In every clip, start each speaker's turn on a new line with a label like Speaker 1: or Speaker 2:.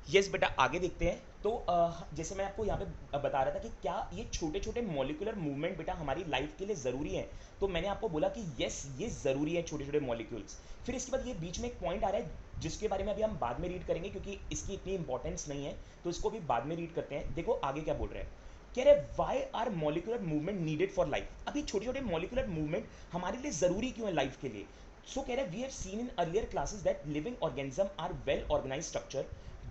Speaker 1: Yes बेटा, आगे देखते हैं। तो जैसे मैं आपको यहाँ पे बता रहा था कि क्या ये छोटे छोटे मॉलिक्यूलर मूवमेंट बेटा हमारी लाइफ के लिए ज़रूरी है। तो मैंने आपको बोला कि यस, ये ज़रूरी है छोटे छोटे मॉलिक्यूल्स। फिर इसके बाद ये बीच में एक पॉइंट आ रहा है जिसके बारे में अभी हम बाद में रीड करेंगे, क्योंकि इसकी इतनी इंपॉर्टेंस नहीं है, तो इसको भी बाद में रीड करते हैं। देखो आगे क्या बोल रहे हैं। कह रहे why are molecular movement needed for life. अभी छोटे छोटे मॉलिकुलर मूवमेंट हमारे लिए ज़रूरी क्यों है लाइफ के लिए। सो कह रहे we have seen in earlier classes that living organism are well organise structure,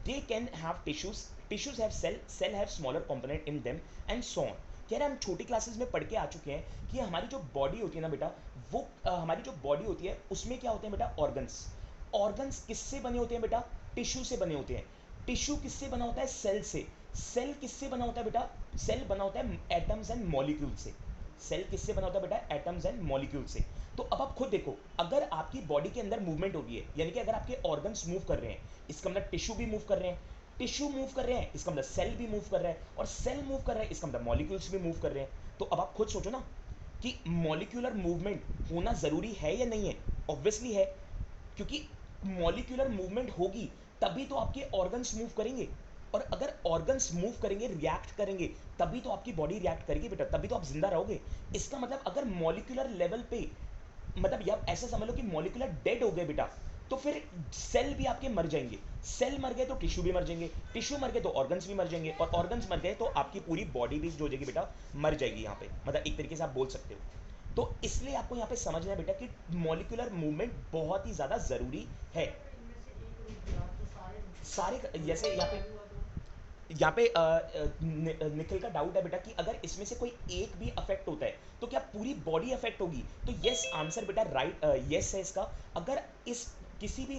Speaker 1: they can have tissues have cell have smaller component in them and so on। कह रहे हैं हम छोटी क्लासेस में पढ़ के आ चुके हैं कि हमारी जो बॉडी होती है ना बेटा, वो हमारी जो बॉडी होती है उसमें क्या होते हैं बेटा, ऑर्गन्स। ऑर्गन्स किससे बने होते हैं बेटा, टिश्यू से बने होते हैं। टिश्यू किससे बना होता है, सेल से। सेल किससे बना होता है बेटा, सेल बना होता है एटम्स एंड मॉलिक्यूल से। सेल किससे बना होता है बेटा, एटम्स एंड मॉलिक्यूल से। तो अब आप खुद देखो, अगर आपकी बॉडी के अंदर मूवमेंट हो रही है, यानी कि अगर आपके ऑर्गन्स मूव कर रहे हैं, इसका मतलब टिश्यू भी मूव कर रहे हैं। टिश्यू मूव कर रहे हैं, इसका मतलब सेल भी मूव कर रहा है, और सेल मूव कर रहा है, इसका मतलब मॉलिक्यूल्स भी मूव कर रहे हैं। तो अब आप खुद सोचो ना कि मॉलिक्यूलर मूवमेंट होना जरूरी है या नहीं है। ऑब्वियसली है, क्योंकि मॉलिक्यूलर मूवमेंट होगी तभी तो आपके ऑर्गन्स मूव करेंगे। और अगर ऑर्गन्स मूव करेंगे, रिएक्ट करेंगे, तभी तो आपकी बॉडी रिएक्ट करेगी बेटा, तभी तो आप जिंदा रहोगे। इसका मतलब अगर मॉलिक्यूलर लेवल पे, मतलब या ऐसा समझ लो कि मॉलिक्यूलर डेड हो गए बेटा, तो फिर सेल भी आपके मर जाएंगे। सेल मर गए तो टिश्यू भी मर जाएंगे, टिश्यू मर गए तो ऑर्गन्स भी मर जाएंगे, और ऑर्गन्स मर गए तो आपकी पूरी बॉडी भी जो हो जाएगी बेटा, मर जाएगी। यहाँ पे मतलब एक तरीके से आप बोल सकते हो। तो इसलिए आपको यहाँ पे समझना है बेटा कि मॉलिक्यूलर मूवमेंट बहुत ही ज़्यादा ज़रूरी है। सारे जैसे यहाँ पे निखिल का डाउट है बेटा कि अगर इसमें से कोई एक भी अफेक्ट होता है तो क्या पूरी बॉडी अफेक्ट होगी। तो यस आंसर बेटा राइट, यस है इसका। अगर इस किसी भी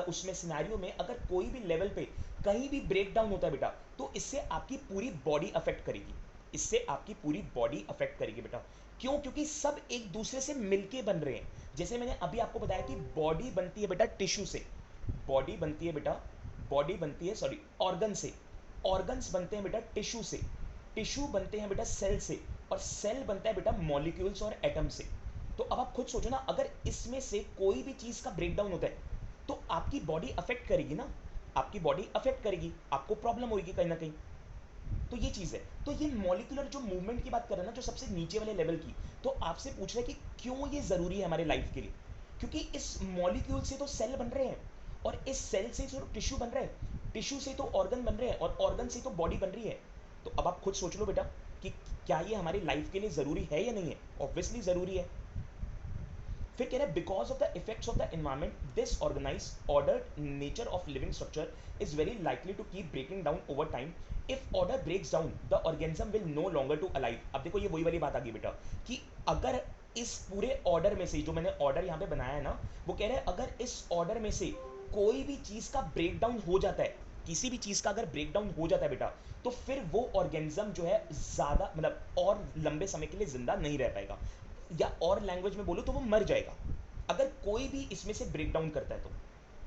Speaker 1: उसमें सिनेरियो में अगर कोई भी लेवल पे कहीं भी ब्रेक डाउन होता है बेटा, तो इससे आपकी पूरी बॉडी अफेक्ट करेगी। इससे आपकी पूरी बॉडी अफेक्ट करेगी बेटा। क्यों? क्योंकि सब एक दूसरे से मिलके बन रहे हैं। जैसे मैंने अभी आपको बताया कि बॉडी बनती है बेटा टिश्यू से, बॉडी बनती है बेटा, बॉडी बनती है सॉरी ऑर्गन से, ऑर्गन्स बनते हैं बेटा टिश्यू से, टिश्यू बनते हैं बेटा सेल से, और सेल बनता है बेटा मॉलिक्यूल्स और एटम से। तो अब आप खुद सोचो ना, अगर इसमें से कोई भी चीज का ब्रेकडाउन होता है तो आपकी बॉडी अफेक्ट करेगी ना, आपकी बॉडी अफेक्ट करेगी, आपको प्रॉब्लम होगी कहीं ना कहीं। तो ये चीज है। तो ये मॉलिक्यूलर जो मूवमेंट की बात कर रहे हैं ना, जो सबसे नीचे वाले लेवल की, तो आपसे पूछ रहे हैं कि क्यों ये जरूरी है हमारे लाइफ के लिए। क्योंकि इस मॉलिक्यूल से तो सेल बन रहे हैं, और इस सेल से तो टिश्यू बन रहे हैं, टिश्यू से तो ऑर्गन बन रहे हैं, और ऑर्गन से तो बॉडी बन रही है। तो अब आप खुद सोच लो बेटा कि क्या ये हमारी लाइफ के लिए जरूरी है या नहीं है। ऑब्वियसली जरूरी है। फिर कह रहे हैं because of the effects of the environment this organise ordered nature of living structure is very likely to keep breaking down over time. If order breaks down the organism will no longer to alive. अब देखो ये वही वाली बात आ गई बेटा कि अगर इस पूरे ऑर्डर में से, जो मैंने ऑर्डर यहाँ पे बनाया है ना, वो कह रहे हैं अगर इस ऑर्डर में से कोई भी चीज का ब्रेकडाउन हो जाता है, किसी भी चीज का अगर ब्रेकडाउन हो जाता है बेटा, तो फिर वो ऑर्गेनिज्म जो है ज्यादा मतलब और लंबे समय के लिए जिंदा नहीं रह पाएगा, या और लैंग्वेज में बोलो तो वो मर जाएगा। अगर कोई भी इसमें से ब्रेक डाउन करता है तो,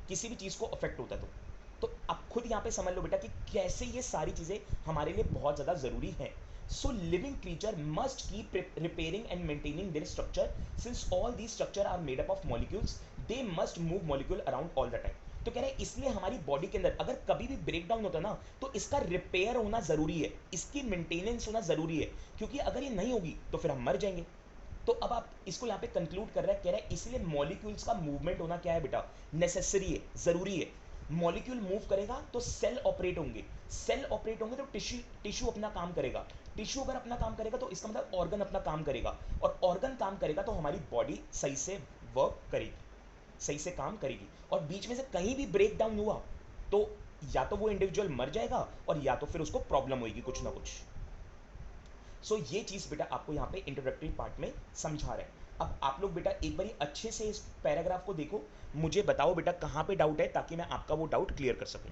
Speaker 1: किसी भी चीज को अफेक्ट होता है तो आप खुद यहाँ पे समझ लो बेटा कि कैसे ये सारी चीजें हमारे लिए बहुत ज्यादा जरूरी है। So living creature must keep repairing and maintaining their structure since all the structure are made up of molecules, they must move molecule around all the time. तो कह रहे हैं इसलिए हमारी बॉडी के अंदर अगर कभी भी ब्रेक डाउन होता है ना, तो इसका रिपेयर होना जरूरी है, इसकी मेंटेनेंस होना जरूरी है, क्योंकि अगर ये नहीं होगी तो फिर हम मर जाएंगे। तो अब आप इसको यहाँ पे कंक्लूड कर रहे हैं, कह रहे हैं इसलिए मॉलिक्यूल्स का मूवमेंट होना क्या है बेटा, नेसेसरी है, जरूरी है। मॉलिक्यूल मूव करेगा तो सेल ऑपरेट होंगे, सेल ऑपरेट होंगे तो टिश्यू टिश्यू अपना काम करेगा, टिश्यू अगर अपना काम करेगा तो इसका मतलब ऑर्गन अपना काम करेगा, और ऑर्गन काम करेगा तो हमारी बॉडी सही से वर्क करेगी, सही से काम करेगी। और बीच में से कहीं भी ब्रेक डाउन हुआ तो या तो वो इंडिविजुअल मर जाएगा, और या तो फिर उसको प्रॉब्लम होगी कुछ ना कुछ। सो ये चीज़ बेटा आपको यहाँ पे इंट्रोडक्टरी पार्ट में समझा रहे हैं। अब आप लोग बेटा एक बारी अच्छे से इस पैराग्राफ को देखो, मुझे बताओ बेटा कहाँ पे डाउट है, ताकि मैं आपका वो डाउट क्लियर कर सकूँ।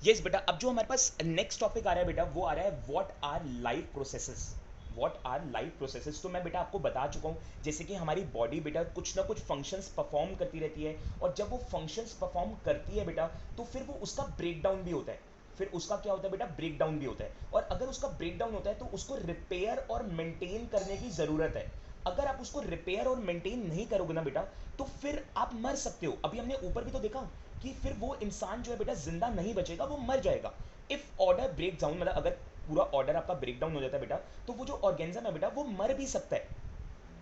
Speaker 1: यस बेटा, अब जो हमारे पास नेक्स्ट टॉपिक आ रहा है बेटा, वो आ रहा है what our life processes. What our life processes, तो मैं बेटा आपको बता चुका हूँ, जैसे कि हमारी बॉडी बेटा कुछ ना कुछ फंक्शंस परफॉर्म करती रहती है, और जब वो फंक्शंस परफॉर्म करती है बेटा, तो फिर वो उसका ब्रेक डाउन भी होता है। फिर उसका क्या होता है बेटा, ब्रेक डाउन भी होता है। और अगर उसका ब्रेक डाउन होता है तो उसको रिपेयर और मेंटेन करने की ज़रूरत है। अगर आप उसको रिपेयर और मेंटेन नहीं करोगे ना बेटा, तो फिर आप मर सकते हो। अभी हमने ऊपर भी तो देखा कि फिर वो इंसान जो है बेटा जिंदा नहीं बचेगा, वो मर जाएगा। इफ ऑर्डर ब्रेक डाउन, मतलब अगर पूरा ऑर्डर आपका ब्रेक डाउन हो जाता है बेटा, तो वो जो ऑर्गेनिज्म है बेटा वो मर भी सकता है।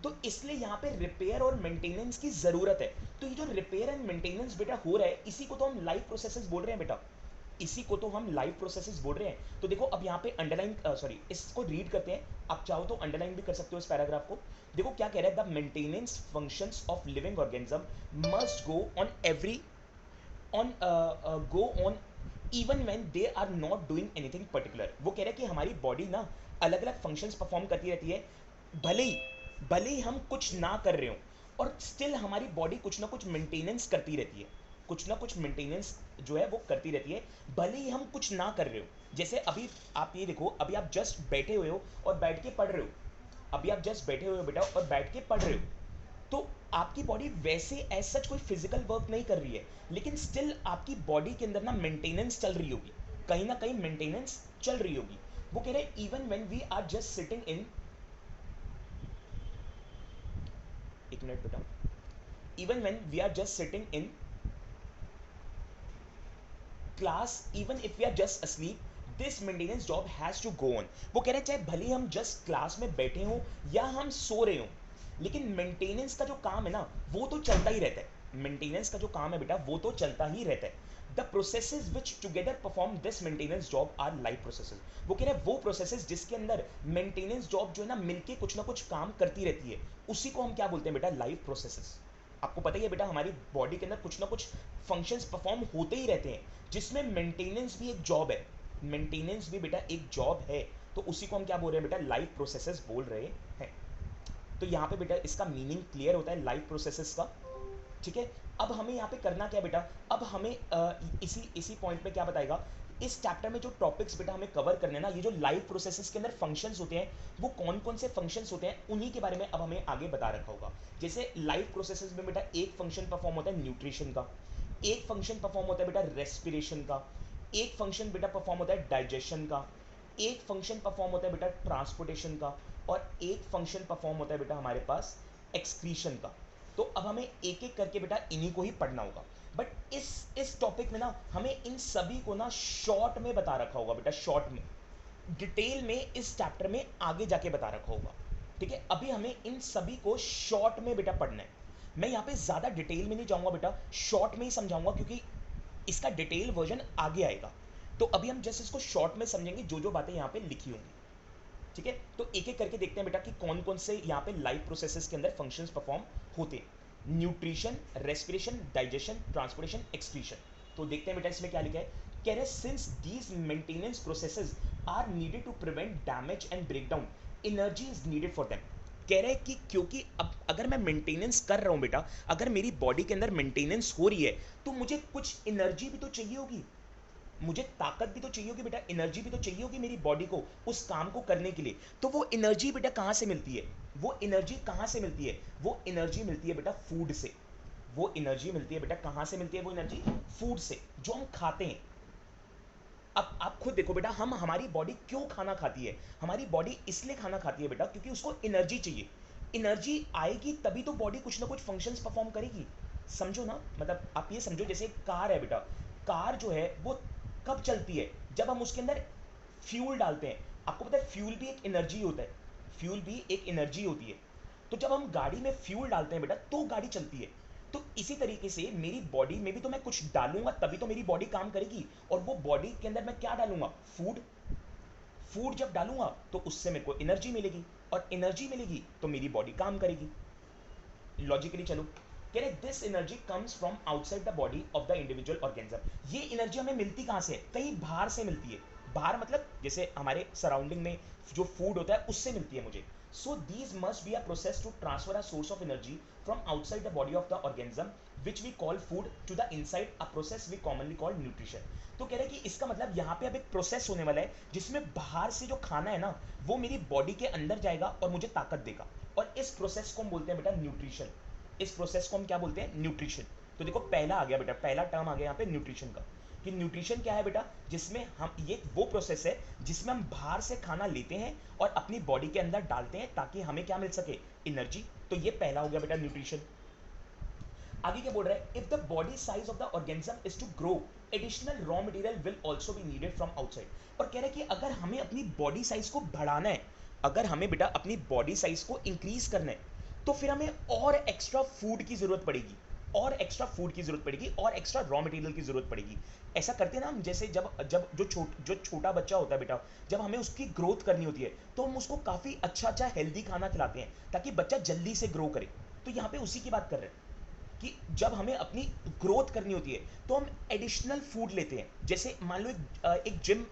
Speaker 1: तो इसलिए यहाँ पे रिपेयर और मेंटेनेंस की जरूरत है। तो ये जो रिपेयर एंड मेंटेनेंस बेटा हो रहा है, इसी को तो हम लाइफ प्रोसेसेस बोल रहे हैं बेटा, इसी को तो हम लाइफ प्रोसेसेस बोल रहे हैं। तो देखो अब यहाँ पे अंडरलाइन, सॉरी, इसको रीड करते हैं। आप चाहो तो अंडरलाइन भी कर सकते हो इस पैराग्राफ को। देखो क्या कह रहा है, the maintenance functions of living organism must go on every on go on even when they are not doing anything particular. वो कह रहे हैं कि हमारी बॉडी ना अलग अलग फंक्शंस परफॉर्म करती रहती है, भले ही हम कुछ ना कर रहे हो, और स्टिल हमारी बॉडी कुछ ना कुछ मेंटेनेंस करती रहती है, कुछ ना कुछ मेंटेनेंस जो है वो करती रहती है, भले ही हम कुछ ना कर रहे हो। जैसे अभी आप ये देखो, अभी आप जस्ट बैठे हुए हो और बैठ के पढ़ रहे हो, अभी आप जस्ट बैठे हुए हो बेटा और बैठ के पढ़ रहे हो, तो आपकी बॉडी वैसे एज सच कोई फिजिकल वर्क नहीं कर रही है, लेकिन स्टिल आपकी बॉडी के अंदर ना मेंटेनेंस चल रही होगी, कहीं ना कहीं मेंटेनेंस चल रही होगी। वो कह रहे हैं even when we are just sitting in, एक मिनट बेटा, even when we are just sitting in class, even if we are just asleep, this maintenance job has to go on। वो कह रहे हैं चाहे भले ही हम जस्ट क्लास में बैठे हों या हम सो रहे हों, लेकिन मेंटेनेंस का जो काम है ना वो तो चलता ही रहता है। मेंटेनेंस का जो काम है बेटा वो तो चलता ही रहता है। The processes which together perform this maintenance job our life processes. वो कह रहे हैं वो प्रोसेसेस जिसके अंदर मेंटेनेंस जॉब जो है ना मिलके कुछ ना कुछ काम करती रहती है, उसी को हम क्या बोलते हैं बेटा, लाइफ प्रोसेसेस। आपको पता ही है बेटा हमारी बॉडी के अंदर कुछ ना कुछ फंक्शंस परफॉर्म होते ही रहते हैं, जिसमें मेंटेनेंस भी एक जॉब है, मेंटेनेंस भी बेटा एक जॉब है। तो उसी को हम क्या बोल रहे हैं बेटा, लाइफ प्रोसेसेस बोल रहे हैं। तो यहाँ पे बेटा इसका मीनिंग क्लियर होता है लाइफ प्रोसेसेस का। ठीक है, अब हमें यहाँ पे करना क्या बेटा, अब हमें इसी इसी पॉइंट पे क्या बताएगा, इस चैप्टर में जो टॉपिक्स बेटा हमें कवर करने हैं ना, ये जो लाइफ प्रोसेसेस के अंदर फंक्शंस होते हैं, वो कौन कौन से फंक्शंस होते हैं, उन्हीं के बारे में अब हमें आगे बता रखा होगा। जैसे लाइफ प्रोसेसेस में बेटा एक फंक्शन परफॉर्म होता है न्यूट्रिशन का, एक फंक्शन परफॉर्म होता है बेटा रेस्पिरेशन का, एक फंक्शन बेटा परफॉर्म होता है डाइजेशन का, एक फंक्शन परफॉर्म होता है बेटा ट्रांसपोर्टेशन का, और एक फंक्शन परफॉर्म होता है बेटा हमारे पास एक्सक्रीशन का। तो अब हमें एक एक करके बेटा इन्हीं को ही पढ़ना होगा। बट इस टॉपिक में ना हमें इन सभी को ना शॉर्ट में बता रखा होगा बेटा, शॉर्ट में, डिटेल में इस चैप्टर में आगे जाके बता रखा होगा। ठीक है, अभी हमें इन सभी को शॉर्ट में बेटा पढ़ना है। मैं यहाँ पे ज़्यादा डिटेल में नहीं जाऊँगा बेटा, शॉर्ट में ही समझाऊंगा, क्योंकि इसका डिटेल वर्जन आगे आएगा। तो अभी हम जस्ट इसको शॉर्ट में समझेंगे, जो जो बातें यहाँ पे लिखी होंगी। ठीक है, तो एक एक करके देखते हैं बेटा कि कौन कौन से यहाँ पे लाइफ प्रोसेसेस के अंदर फंक्शंस परफॉर्म होते हैं। Nutrition, respiration, digestion, transportation, excretion. तो देखते हैं बेटा इसमें क्या लिखा है। कह रहे since these maintenance processes are needed to prevent damage and breakdown, energy is needed for them. कह रहे हैं कि क्योंकि अब अगर मैं मेंटेनेंस कर रहा हूं बेटा, अगर मेरी बॉडी के अंदर मेंटेनेंस हो रही है, तो मुझे कुछ एनर्जी भी तो चाहिए होगी, मुझे ताकत भी तो चाहिए होगी बेटा, एनर्जी भी तो चाहिए होगी मेरी बॉडी को उस काम को करने के लिए। तो वो एनर्जी बेटा कहाँ से मिलती है, वो एनर्जी कहाँ से मिलती है, वो एनर्जी मिलती है बेटा फूड से। वो एनर्जी मिलती है बेटा कहाँ से मिलती है, वो एनर्जी फूड से, जो हम खाते हैं। अब आप खुद देखो बेटा, हम हमारी बॉडी क्यों खाना खाती है, हमारी बॉडी इसलिए खाना खाती है बेटा क्योंकि उसको एनर्जी चाहिए। एनर्जी आएगी तभी तो बॉडी कुछ ना कुछ फंक्शंस परफॉर्म करेगी। समझो ना, मतलब आप ये समझो, जैसे कार है बेटा, कार जो है वो कब चलती है, जब हम उसके अंदर फ्यूल डालते हैं। आपको पता है फ्यूल भी एक एनर्जी होता है, फ्यूल भी एक एनर्जी होती है। तो जब हम गाड़ी में फ्यूल डालते हैं बेटा तो गाड़ी चलती है। तो इसी तरीके से मेरी बॉडी में भी तो मैं कुछ डालूंगा तभी तो मेरी बॉडी काम करेगी, और वो बॉडी के अंदर मैं क्या डालूंगा, फूड। फूड जब डालूंगा तो उससे मेरे को एनर्जी मिलेगी, और एनर्जी मिलेगी तो मेरी बॉडी काम करेगी। लॉजिकली चलो, कह रहे this energy comes from outside the body of the individual organism. ये एनर्जी हमें मिलती कहाँ से है, कहीं बाहर से मिलती है। बाहर मतलब जैसे हमारे सराउंडिंग में जो फूड होता है उससे मिलती है मुझे। So these must be a process to transfer a source of energy from outside the body of the organism which we call food to the inside, a process we commonly call nutrition. तो कह रहे हैं कि इसका मतलब यहाँ पे अब एक प्रोसेस होने वाला है जिसमें बाहर से जो खाना है ना वो मेरी बॉडी के अंदर जाएगा और मुझे ताकत देगा, और इस प्रोसेस को हम बोलते हैं बेटा न्यूट्रिशन। इस प्रोसेस को हम क्या बोलते हैं, न्यूट्रिशन। तो देखो पहला आ गया बेटा, पहला टर्म आ गया यहाँ पे न्यूट्रिशन का, कि न्यूट्रिशन क्या है बेटा, जिसमें हम, ये वो प्रोसेस है जिसमें हम बाहर से खाना लेते हैं और अपनी बॉडी के अंदर डालते हैं ताकि हमें क्या मिल सके, एनर्जी। तो ये पहला हो गया बेटा न्यूट्रिशन। आगे क्या बोल रहा है, if the body size of the organism is to grow, additional raw material will also be needed from outside. और कह रहा है कि अगर हमें अपनी बॉडी साइज को बढ़ाना है, अगर हमें बेटा अपनी बॉडी साइज को इंक्रीज करना है, तो फिर हमें और एक्स्ट्रा फूड की जरूरत पड़ेगी, और एक्स्ट्रा फूड की जरूरत पड़ेगी, और एक्स्ट्रा रॉ मटेरियल की जरूरत पड़ेगी। ऐसा करते हैं ना हम, जैसे जब जब जो छोटा बच्चा होता है बेटा, जब हमें उसकी ग्रोथ करनी होती है तो हम उसको काफी अच्छा अच्छा हेल्दी खाना खिलाते हैं ताकि बच्चा जल्दी से ग्रो करे। तो यहाँ पे उसी की बात कर रहे हैं कि जब हमें अपनी ग्रोथ करनी होती है तो हम एडिशनल फूड लेते हैं। जैसे मान लो एक जिम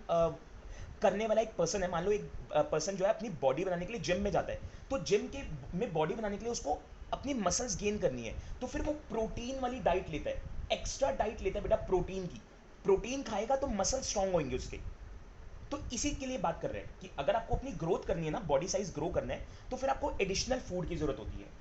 Speaker 1: करने वाला एक पर्सन है, मान लो एक पर्सन जो है अपनी बॉडी बनाने के लिए जिम में जाता है, तो जिम के में बॉडी बनाने के लिए उसको अपनी मसल्स गेन करनी है, तो फिर वो प्रोटीन वाली डाइट लेता है, एक्स्ट्रा डाइट लेता है बेटा प्रोटीन की। प्रोटीन खाएगा तो मसल स्ट्रांग होंगे उसके। तो इसी के लिए बात कर रहे हैं कि अगर आपको अपनी ग्रोथ करनी है ना, बॉडी साइज ग्रो करना है, तो फिर आपको एडिशनल फूड की जरूरत होती है।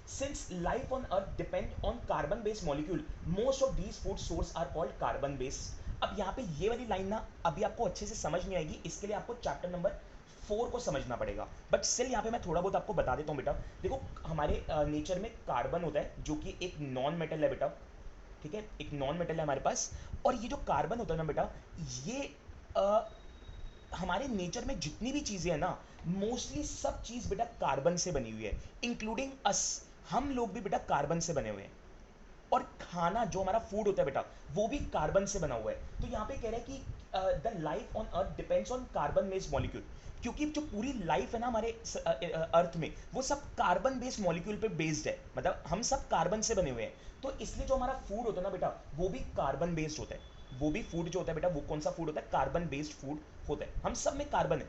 Speaker 1: Since life on earth depend on carbon based molecule, most of these food source are called carbon based। अब यहाँ पे ये वाली लाइन ना अभी आपको अच्छे से समझ नहीं आएगी, इसके लिए आपको चैप्टर नंबर 4 को समझना पड़ेगा, बट स्टिल यहाँ पे मैं थोड़ा बहुत आपको बता देता हूँ बेटा। देखो हमारे नेचर में कार्बन होता है जो कि एक नॉन मेटल है बेटा, ठीक है, एक नॉन मेटल है हमारे पास। और ये जो कार्बन होता है ना बेटा, ये अ, हमारे नेचर में जितनी भी चीजें हैं ना, मोस्टली सब चीज बेटा कार्बन से बनी हुई है, इंक्लूडिंग अस। हम लोग भी बेटा कार्बन से बने हुए हैं, और खाना जो हमारा फूड होता है बेटा वो भी कार्बन से बना हुआ है। तो यहाँ पे कह रहा है कि the life on earth depends on carbon based molecule, क्योंकि जो पूरी लाइफ है ना हमारे अर्थ में, वो सब कार्बन बेस्ड मॉलिक्यूल पे बेस्ड है, मतलब हम सब कार्बन से बने हुए हैं। तो इसलिए जो हमारा फूड होता है ना बेटा, वो भी कार्बन बेस्ड होता है। वो भी फूड जो होता है बेटा, वो कौन सा फूड होता है, कार्बन बेस्ड फूड होता है। हम सब में कार्बन है,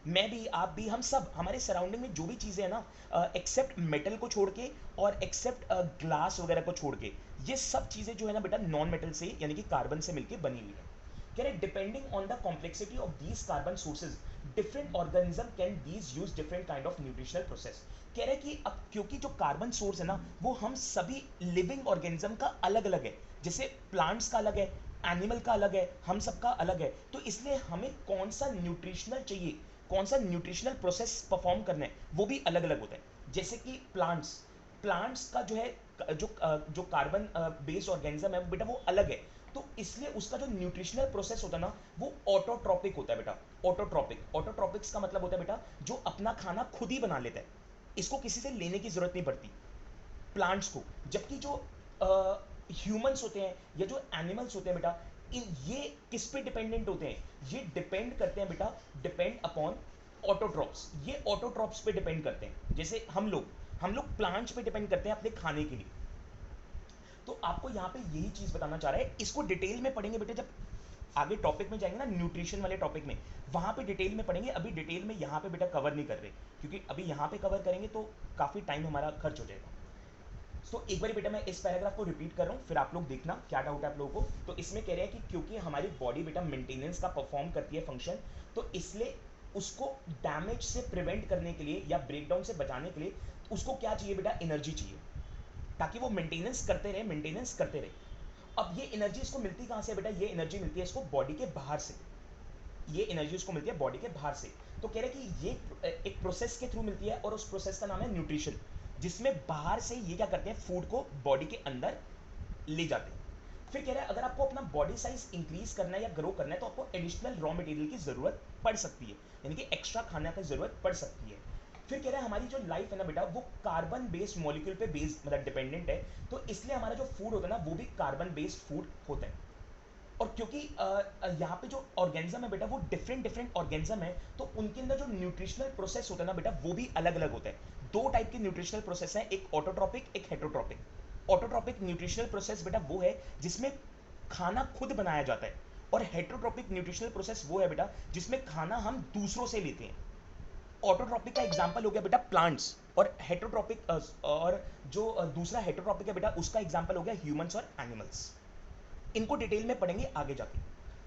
Speaker 1: मैं भी, आप भी, हम सब, हमारे सराउंडिंग में जो भी चीज़ें हैं ना, एक्सेप्ट मेटल को छोड़ के और एक्सेप्ट ग्लास वगैरह को छोड़ के, ये सब चीज़ें जो है ना बेटा नॉन मेटल से यानी कि कार्बन से मिलकर बनी हुई है। कह रहे depending on the complexity of these carbon sources, different organism can these use different kind of nutritional process. कह रहे कि अब क्योंकि जो कार्बन सोर्स है ना, वो हम सभी लिविंग ऑर्गेनिज्म का अलग अलग है, जैसे प्लांट्स का अलग है, एनिमल का अलग है, हम सबका अलग है। तो इसलिए हमें कौन सा न्यूट्रिशनल चाहिए, कौन सा न्यूट्रिशनल प्रोसेस परफॉर्म करना है, वो भी अलग अलग होता है। जैसे कि प्लांट्स, प्लांट्स का जो है जो कार्बन बेस्ड ऑर्गेनिज्म है बेटा, वो अलग है। तो इसलिए उसका जो न्यूट्रिशनल प्रोसेस होता है ना, वो ऑटोट्रॉपिक होता है बेटा। ऑटोट्रॉपिक, ऑटोट्रॉपिक्स का मतलब होता है बेटा जो अपना खाना खुद ही बना लेता है, इसको किसी से लेने की जरूरत नहीं पड़ती प्लांट्स को। जबकि जो ह्यूमंस होते हैं या जो एनिमल्स होते हैं बेटा, ये किस पे डिपेंडेंट होते हैं, ये डिपेंड करते हैं बेटा, डिपेंड अपॉन ऑटोट्रॉप्स। ये ऑटोट्रॉप्स पे डिपेंड करते हैं। जैसे हम लोग प्लांट्स पे डिपेंड करते हैं अपने खाने के लिए। तो आपको यहाँ पे यही चीज बताना चाह रहा है, इसको डिटेल में पढ़ेंगे बेटे जब आगे टॉपिक में जाएंगे ना, न्यूट्रिशन वाले टॉपिक में, वहां पे डिटेल में पढ़ेंगे। अभी डिटेल में यहाँ पे बेटा कवर नहीं कर रहे, क्योंकि अभी यहाँ पे कवर करेंगे तो काफी टाइम हमारा खर्च हो जाएगा। तो एक बार बेटा मैं इस पैराग्राफ को रिपीट कर रहा हूँ, फिर आप लोग देखना क्या डाउट है आप लोगों को। तो इसमें कह रहे हैं कि क्योंकि हमारी बॉडी बेटा मेंटेनेंस का परफॉर्म करती है फंक्शन, तो इसलिए उसको डैमेज से प्रिवेंट करने के लिए या ब्रेकडाउन से बचाने के लिए उसको क्या चाहिए बेटा, एनर्जी चाहिए, ताकि वो मेंटेनेंस करते रहे, मेंटेनेंस करते रहे। अब ये एनर्जी इसको मिलती कहाँ से बेटा, ये एनर्जी मिलती है इसको बॉडी के बाहर से, ये एनर्जी उसको मिलती है बॉडी के बाहर से। तो कह रहे हैं कि ये एक प्रोसेस के थ्रू मिलती है, और उस प्रोसेस का नाम है न्यूट्रिशन, जिसमें बाहर से ये क्या करते हैं, फूड को बॉडी के अंदर ले जाते हैं। फिर कह रहा है अगर आपको अपना बॉडी साइज इंक्रीज करना है या ग्रो करना है, तो आपको एडिशनल रॉ मटेरियल की जरूरत पड़ सकती है, यानी कि एक्स्ट्रा खाने की जरूरत पड़ सकती है। फिर कह रहा है हमारी जो लाइफ है ना बेटा, वो कार्बन बेस्ड मॉलिक्यूल पे बेस्ड मतलब डिपेंडेंट है, तो इसलिए हमारा जो फूड होता है ना, वो भी कार्बन बेस्ड फूड होता है। और क्योंकि यहाँ पे जो ऑर्गेनिज्म है बेटा, वो डिफरेंट डिफरेंट ऑर्गेनिज्म है, तो उनके अंदर जो न्यूट्रिशनल प्रोसेस होता है ना बेटा, वो भी अलग अलग होता है। दो टाइप के न्यूट्रिशनल प्रोसेस है, एक ऑटोट्रॉपिक, एक हेटरोट्रॉपिक। ऑटोट्रॉपिक न्यूट्रिशनल प्रोसेस बेटा वो है जिसमें खाना खुद बनाया जाता है, और हेटरोट्रॉपिक न्यूट्रिशनल प्रोसेस वो है बेटा जिसमें खाना हम दूसरों से लेते हैं। ऑटोट्रॉपिक का एग्जांपल हो गया बेटा प्लांट्स, और हेटरोट्रॉपिक और जो दूसरा हेटरोट्रॉपिक है बेटा, उसका एग्जांपल हो गया ह्यूमंस और एनिमल्स। इनको डिटेल में पढ़ेंगे आगे जाके।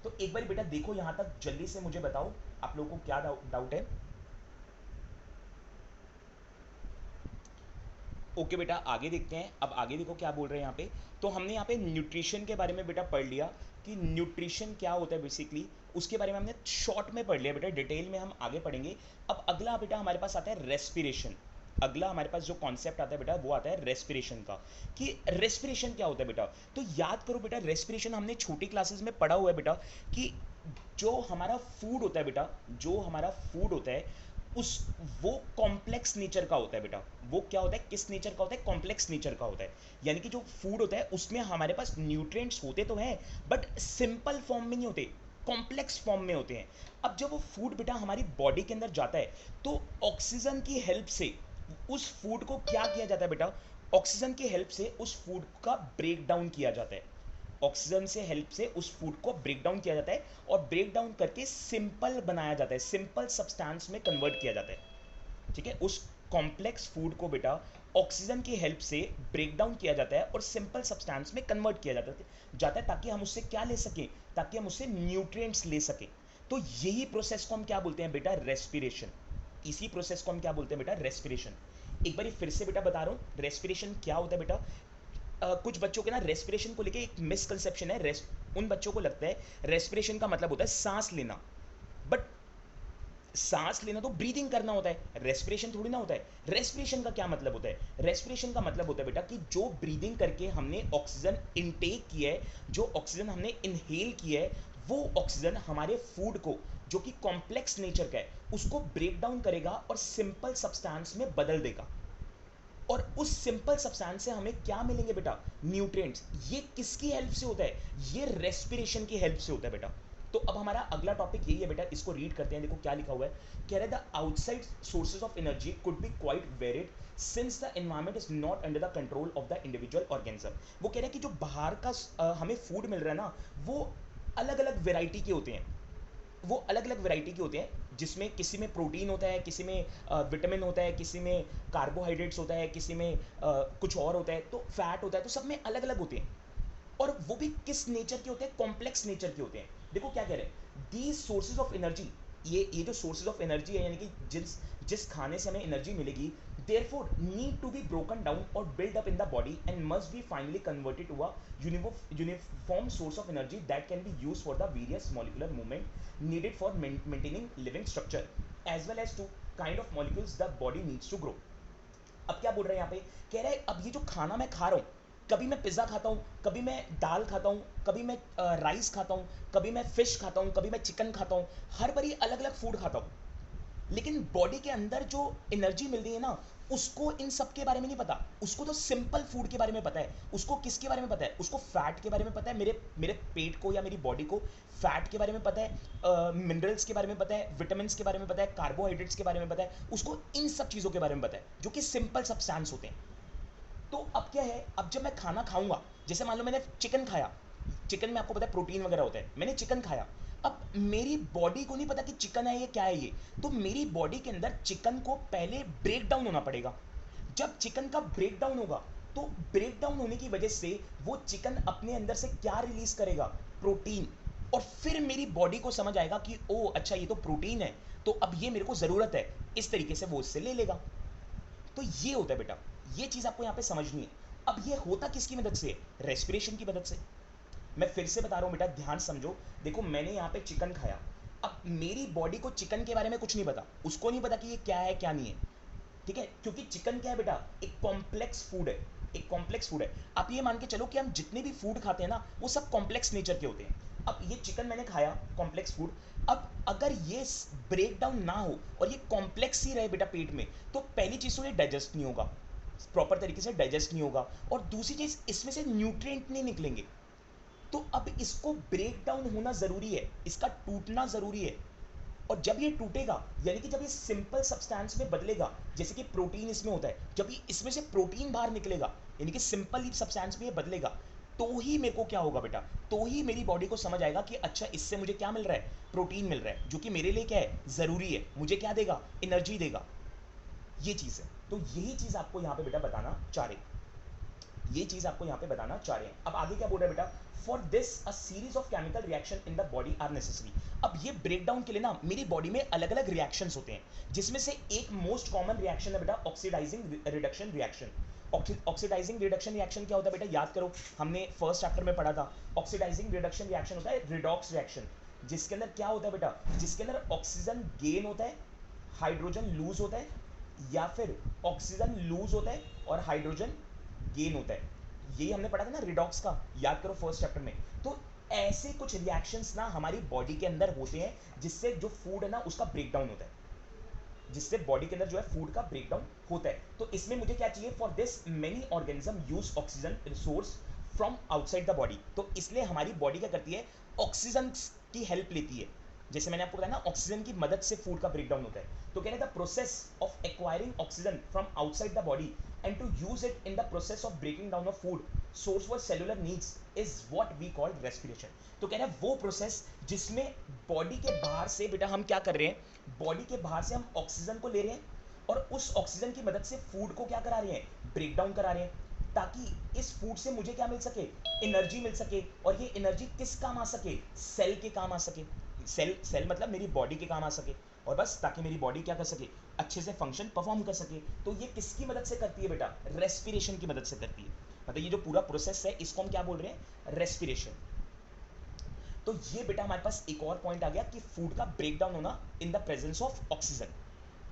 Speaker 1: तो एक बार बेटा देखो यहां तक, जल्दी से मुझे बताओ आप लोगों को क्या डाउट है। ओके बेटा, आगे देखते हैं। अब आगे देखो क्या बोल रहे हैं यहाँ पे। तो हमने यहाँ पे न्यूट्रिशन के बारे में बेटा पढ़ लिया कि न्यूट्रिशन क्या होता है बेसिकली, उसके बारे में हमने शॉर्ट में पढ़ लिया बेटा, डिटेल में हम आगे पढ़ेंगे। अब अगला बेटा हमारे पास आता है रेस्पिरेशन। अगला हमारे पास जो कॉन्सेप्ट आता है बेटा वो आता है रेस्पिरेशन का, कि रेस्पिरेशन क्या होता है बेटा। तो याद करो बेटा, रेस्पिरेशन हमने छोटी क्लासेस में पढ़ा हुआ है बेटा, कि जो हमारा फूड होता है बेटा, जो हमारा फूड होता है उस वो कॉम्प्लेक्स नेचर का होता है बेटा। वो क्या होता है, किस नेचर का होता है, कॉम्प्लेक्स नेचर का होता है। यानी कि जो फूड होता है उसमें हमारे पास न्यूट्रिएंट्स होते तो हैं, बट सिंपल फॉर्म में नहीं होते, कॉम्प्लेक्स फॉर्म में होते हैं। अब जब वो फूड बेटा हमारी बॉडी के अंदर जाता है तो ऑक्सीजन की हेल्प से उस फूड को क्या किया जाता है बेटा, ऑक्सीजन की हेल्प से उस फूड का ब्रेक डाउन किया जाता है। ऑक्सीजन से हेल्प से उस फूड को ब्रेक डाउन किया जाता है और ब्रेक डाउन करके सिंपल बनाया जाता है, सिंपल सब्सटेंस में कन्वर्ट किया जाता है। ठीक है, उस कॉम्प्लेक्स फूड को बेटा ऑक्सीजन की हेल्प से ब्रेक डाउन किया जाता है और सिंपल सब्सटेंस में कन्वर्ट किया जाता है ताकि हम उससे क्या ले सकें, ताकि हम उससे न्यूट्रिएंट्स ले सकें। तो यही प्रोसेस को हम क्या बोलते हैं बेटा, रेस्पिरेशन। इसी प्रोसेस को हम क्या बोलते हैं बेटा, रेस्पिरेशन। एक बार फिर से बेटा बता रहा हूँ रेस्पिरेशन क्या होता है बेटा। कुछ बच्चों के ना रेस्पिरेशन को लेके एक मिसकंसेप्शन है। उन बच्चों को लगता है रेस्पिरेशन का मतलब होता है सांस लेना, बट सांस लेना तो ब्रीदिंग करना होता है, रेस्पिरेशन थोड़ी ना होता है। रेस्पिरेशन का क्या मतलब होता है, रेस्पिरेशन का मतलब होता है बेटा कि जो ब्रीदिंग करके हमने ऑक्सीजन इनटेक किया है, जो ऑक्सीजन हमने इनहेल किया है, वो ऑक्सीजन हमारे फूड को, जो कि कॉम्प्लेक्स नेचर का है, उसको ब्रेक डाउन करेगा और सिंपल सब्सटेंस में बदल देगा। और उस सिंपल सब्सटेंस से हमें क्या मिलेंगे बेटा, न्यूट्रिएंट्स। ये किसकी हेल्प से होता है, ये रेस्पिरेशन की हेल्प से होता है बेटा। तो अब हमारा अगला टॉपिक यही है बेटा, इसको रीड करते हैं। देखो क्या लिखा हुआ है, कह रहा है the outside sources of energy could be quite varied since the environment is not under the control of the individual organism. वो कह रहा है कि जो बाहर का हमें फूड मिल रहा है ना, वो अलग अलग वेराइटी के होते हैं। वो अलग अलग वैरायटी के होते हैं, जिसमें किसी में प्रोटीन होता है, किसी में विटामिन होता है, किसी में कार्बोहाइड्रेट्स होता है, किसी में कुछ और होता है, तो फैट होता है, तो सब में अलग अलग होते हैं। और वो भी किस नेचर के होते हैं, कॉम्प्लेक्स नेचर के होते हैं। देखो क्या कह रहे हैं, दीज सोर्सेज ऑफ एनर्जी, ये जो सोर्सेज ऑफ एनर्जी है, यानी कि जिस जिस खाने से हमें एनर्जी मिलेगी, therefore need to be broken down और build up in the body and must be finally converted to a uniform source of energy that can be use for the various molecular movement needed for maintaining living structure as well as to kind of molecules the body needs to grow. अब क्या बोल रहे हैं यहाँ पे, कह रहा है अब ये जो खाना मैं खा रहा हूँ, कभी मैं पिज़्ज़ा खाता हूँ, कभी मैं दाल खाता हूँ, कभी मैं राइस खाता हूँ, कभी मैं फिश खाता हूँ, कभी मैं चिकन खाता हूँ, हर बारी अलग अलग फूड खाता हूँ। लेकिन बॉडी के अंदर जो एनर्जी मिल रही है ना, उसको इन सब के बारे में नहीं पता। उसको तो सिंपल फूड के बारे में पता है। उसको किसके बारे में पता है, उसको फैट के बारे में पता है, मेरे मेरे पेट को या मेरी बॉडी को फैट के बारे में पता है, मिनरल्स के बारे में पता है, विटामिन के बारे में पता है, कार्बोहाइड्रेट्स के बारे में पता है, उसको इन सब चीज़ों के बारे में पता है जो कि सिंपल सब्सटेंस होते हैं। तो अब क्या है, अब जब मैं खाना खाऊंगा, जैसे मान लो मैंने चिकन खाया, चिकन में आपको पता है प्रोटीन वगैरह होता है, मैंने चिकन खाया, अब मेरी बॉडी को नहीं पता कि चिकन है ये क्या है ये, तो मेरी बॉडी के अंदर चिकन को पहले ब्रेक डाउन होना पड़ेगा। जब चिकन का ब्रेक डाउन होगा, तो ब्रेक डाउन होने की वजह से वो चिकन अपने अंदर से क्या रिलीज करेगा, प्रोटीन। और फिर मेरी बॉडी को समझ आएगा कि ओ अच्छा ये तो प्रोटीन है, तो अब ये मेरे को ज़रूरत है, इस तरीके से वो इससे ले लेगा। तो ये होता है बेटा, ये चीज़ आपको यहाँ पे समझनी है। अब ये होता किसकी मदद से, रेस्पिरेशन की मदद से। मैं फिर से बता रहा हूँ बेटा, ध्यान समझो। देखो मैंने यहाँ पे चिकन खाया, अब मेरी बॉडी को चिकन के बारे में कुछ नहीं पता, उसको नहीं पता कि ये क्या है क्या नहीं है, ठीक है, क्योंकि चिकन क्या है बेटा, एक कॉम्प्लेक्स फूड है, एक कॉम्प्लेक्स फूड है। आप ये मान के चलो कि हम जितने भी फूड खाते हैं ना, वो सब कॉम्प्लेक्स नेचर के होते हैं। अब ये चिकन मैंने खाया, कॉम्प्लेक्स फूड, अब अगर ये ब्रेक डाउन ना हो और ये कॉम्प्लेक्स ही रहे बेटा पेट में, तो पहली चीज़ तो ये डाइजेस्ट नहीं होगा, प्रॉपर तरीके से डाइजेस्ट नहीं होगा, और दूसरी चीज़ इसमें से न्यूट्रिएंट नहीं निकलेंगे। तो अब इसको ब्रेक डाउन होना ज़रूरी है, इसका टूटना ज़रूरी है। और जब ये टूटेगा, यानी कि जब ये सिंपल सब्सटेंस में बदलेगा, जैसे कि प्रोटीन इसमें होता है, जब ये इसमें से प्रोटीन बाहर निकलेगा, यानी कि सिंपल सब्सटेंस में ये बदलेगा, तो ही मेरे को क्या होगा बेटा, तो ही मेरी बॉडी को समझ आएगा कि अच्छा इससे मुझे क्या मिल रहा है, प्रोटीन मिल रहा है, जो कि मेरे लिए क्या है, ज़रूरी है, मुझे क्या देगा, एनर्जी देगा। ये चीज़ है। तो यही चीज़ आपको यहाँ पे बेटा बताना चाह रहे, ये चीज आपको यहाँ पे बताना चाह रहे हैं। अब आगे क्या बोल रहा है बेटा, for this a series of chemical reaction in the body are necessary. अब ये ब्रेकडाउन के लिए ना मेरी बॉडी में अलग अलग रिएक्शंस होते हैं, जिसमें से एक मोस्ट कॉमन रिएक्शन है बेटा oxidising reduction reaction. Oxidising reduction reaction क्या होता है बेटा, याद करो, हमने फर्स्ट चैप्टर में पढ़ा था। ऑक्सीडाइजिंग रिडक्शन रिएक्शन होता है रिडॉक्स रिएक्शन, जिसके अंदर क्या होता है बेटा, जिसके अंदर ऑक्सीजन गेन होता है, हाइड्रोजन लूज होता है, या फिर ऑक्सीजन लूज होता है और हाइड्रोजन गेन होता है। यही हमने पढ़ा था ना रिडॉक्स का, याद करो फर्स्ट चैप्टर में। तो ऐसे कुछ रिएक्शंस ना हमारी बॉडी के अंदर होते हैं, जिससे जो फूड है ना उसका ब्रेकडाउन होता है, जिससे बॉडी के अंदर जो है फूड का ब्रेकडाउन होता है। तो इसमें मुझे क्या चाहिए, for this many organism use oxygen resource from outside the body. तो इसलिए हमारी बॉडी क्या करती है, ऑक्सीजन की हेल्प लेती है। जैसे मैंने आपको बताया ना, ऑक्सीजन की मदद से फूड का ब्रेकडाउन होता है। तो कह रहे the process of acquiring oxygen from outside the body and to use it in the process of breaking down of food source for cellular needs is what we call respiration. तो कह रहे हैं वो प्रोसेस जिसमें body के बाहर से बेटा हम क्या कर रहे हैं, बॉडी के बाहर से हम ऑक्सीजन को ले रहे हैं और उस ऑक्सीजन की मदद से फूड को क्या करा रहे हैं, ब्रेक डाउन करा रहे हैं, ताकि इस फूड से मुझे क्या मिल सके, एनर्जी मिल सके। और ये एनर्जी किस काम आ सके, सेल के काम आ सके। सेल मतलब मेरी बॉडी के काम आ सके, और बस ताकि मेरी बॉडी क्या कर सके, अच्छे से फंक्शन परफॉर्म कर सके। तो ये किसकी मदद से करती है बेटा, रेस्पिरेशन की मदद से करती है। मतलब ये जो पूरा प्रोसेस है इसको हम क्या बोल रहे हैं, रेस्पिरेशन। तो ये बेटा हमारे पास एक और पॉइंट आ गया कि फूड का ब्रेकडाउन होना in the presence of oxygen.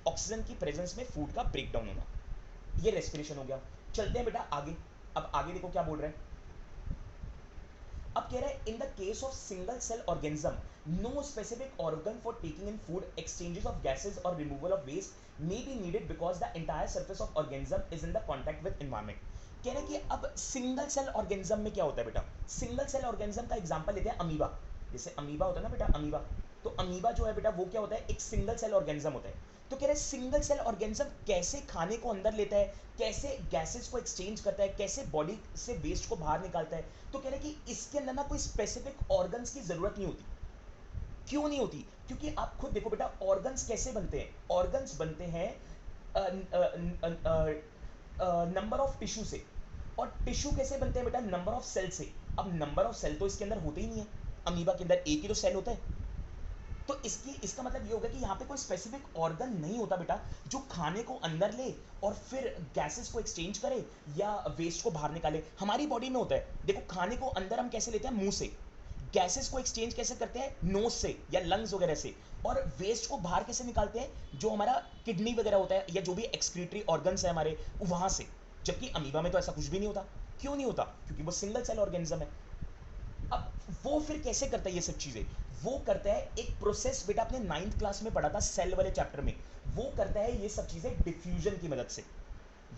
Speaker 1: Oxygen की प्रेजेंस में फूड का ब्रेकडाउन होना, ये रेस्पिरेशन हो गया। चलते हैं बेटा आगे। अब आगे देखो क्या बोल रहे हैं। अब कह रहा है in the case of single cell organism no specific organ for taking in food, exchanges of gases और removal of waste may be needed because the entire surface of organism is in the contact with environment. कह रहे हैं कि अब single cell organism में क्या होता है बेटा, सिंगल सेल ऑर्गेनिज्म का एग्जांपल लेते हैं अमीबा। जैसे अमीबा होता है ना बेटा, अमीबा, तो अमीबा जो है बेटा वो क्या होता है, एक सिंगल सेल ऑर्गेनिज्म होता है। तो कह रहे हैं सिंगल सेल ऑर्गेनिज्म कैसे खाने को अंदर लेता है, कैसे गैसेस को एक्सचेंज करता है, कैसे बॉडी से वेस्ट को बाहर निकालता है। तो कह रहे हैं कि इसके अंदर ना कोई स्पेसिफिक ऑर्गन्स की जरूरत नहीं होती। क्यों नहीं होती, क्योंकि आप खुद देखो बेटा ऑर्गन्स कैसे बनते हैं, ऑर्गन्स बनते हैं नंबर ऑफ टिश्यू से, और टिश्यू कैसे बनते हैं बेटा, नंबर ऑफ सेल से। अब नंबर ऑफ सेल तो इसके अंदर होते ही नहीं है, अमीबा के अंदर एक ही तो सेल होता है। तो इसका मतलब ये होगा कि यहाँ पे कोई स्पेसिफिक ऑर्गन नहीं होता बेटा जो खाने को अंदर ले और फिर गैसेस को एक्सचेंज करे या वेस्ट को बाहर निकाले। हमारी बॉडी में होता है, देखो खाने को अंदर हम कैसे लेते हैं, मुंह से, गैसेस को एक्सचेंज कैसे करते हैं, नोज से या लंग्स वगैरह से, और वेस्ट को बाहर कैसे निकालते हैं, जो हमारा किडनी वगैरह होता है या जो भी एक्सक्रीटरी ऑर्गन्स है हमारे, वहां से। जबकि अमीबा में तो ऐसा कुछ भी नहीं होता। क्यों नहीं होता, क्योंकि वो सिंगल सेल ऑर्गेनिज्म है। अब वो फिर कैसे करता है ये सब चीजें, वो करता है एक प्रोसेस, बेटा आपने 9th क्लास में पढ़ा था सेल वाले चैप्टर में। वो करता है ये सब चीजें डिफ्यूजन की मदद से।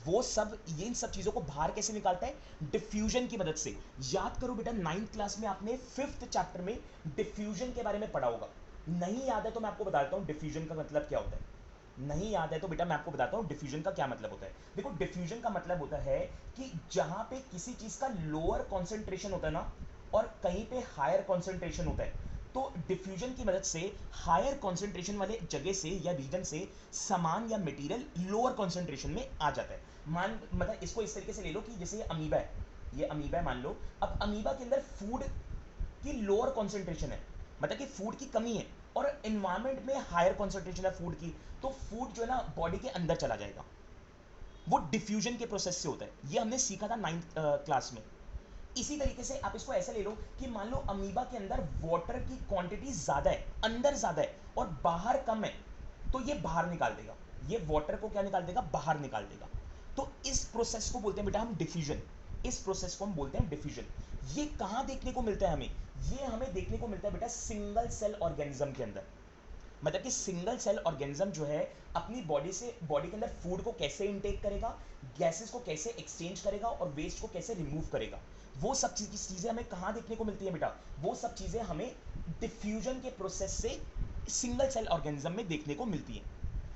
Speaker 1: वो सब ये इन सब चीजों को बाहर कैसे निकालता है, डिफ्यूजन की मदद से। याद करो बेटा 9th क्लास में आपने 5th चैप्टर में डिफ्यूजन के बारे में पढ़ा होगा। नहीं याद है तो मैं आपको बताता हूं डिफ्यूजन का मतलब क्या होता है। नहीं याद है तो बेटा मैं आपको बताता हूं डिफ्यूजन का क्या मतलब होता है। देखो डिफ्यूजन का मतलब होता है कि जहां पे किसी चीज का लोअर कॉन्सेंट्रेशन होता है ना, और कहीं पे हायर कॉन्सेंट्रेशन होता है, तो डिफ्यूजन की मदद से हायर कॉन्सेंट्रेशन वाले जगह से या रीजन से सामान या मटेरियल लोअर कॉन्सेंट्रेशन में आ जाता है। मान मतलब इसको इस तरीके से ले लो कि जैसे ये अमीबा है, ये अमीबा है मान लो। अब अमीबा के अंदर फूड की लोअर कॉन्सेंट्रेशन है, मतलब कि फूड की कमी है, और एनवायरनमेंट में हायर कॉन्सेंट्रेशन है फूड की, तो फूड जो है ना बॉडी के अंदर चला जाएगा। वो डिफ्यूजन के प्रोसेस से होता है। ये हमने सीखा था 9th क्लास में। इसी तरीके से आप इसको ऐसे ले लो कि मान लो अमीबा के अंदर वाटर की क्वांटिटी ज्यादा है, अंदर ज्यादा है और बाहर कम है, तो ये बाहर निकाल देगा, ये वाटर को क्या निकाल देगा, बाहर निकाल देगा। तो इस प्रोसेस को बोलते हैं बेटा हम डिफ्यूजन। इस प्रोसेस को हम बोलते हैं डिफ्यूजन। ये कहां देखने को मिलता है हमें, ये हमें देखने को मिलता है बेटा सिंगल सेल ऑर्गेनिज्म के अंदर। मतलब कि सिंगल सेल ऑर्गेनिज्म जो है अपनी बॉडी से, बॉडी के अंदर फूड को कैसे इनटेक करेगा, गैसेस को कैसे एक्सचेंज करेगा और वेस्ट को कैसे रिमूव करेगा, वो सब चीजें हमें कहां देखने को मिलती है बेटा, वो सब चीजें हमें डिफ्यूजन के प्रोसेस से सिंगल सेल ऑर्गेनिज्म में देखने को मिलती है,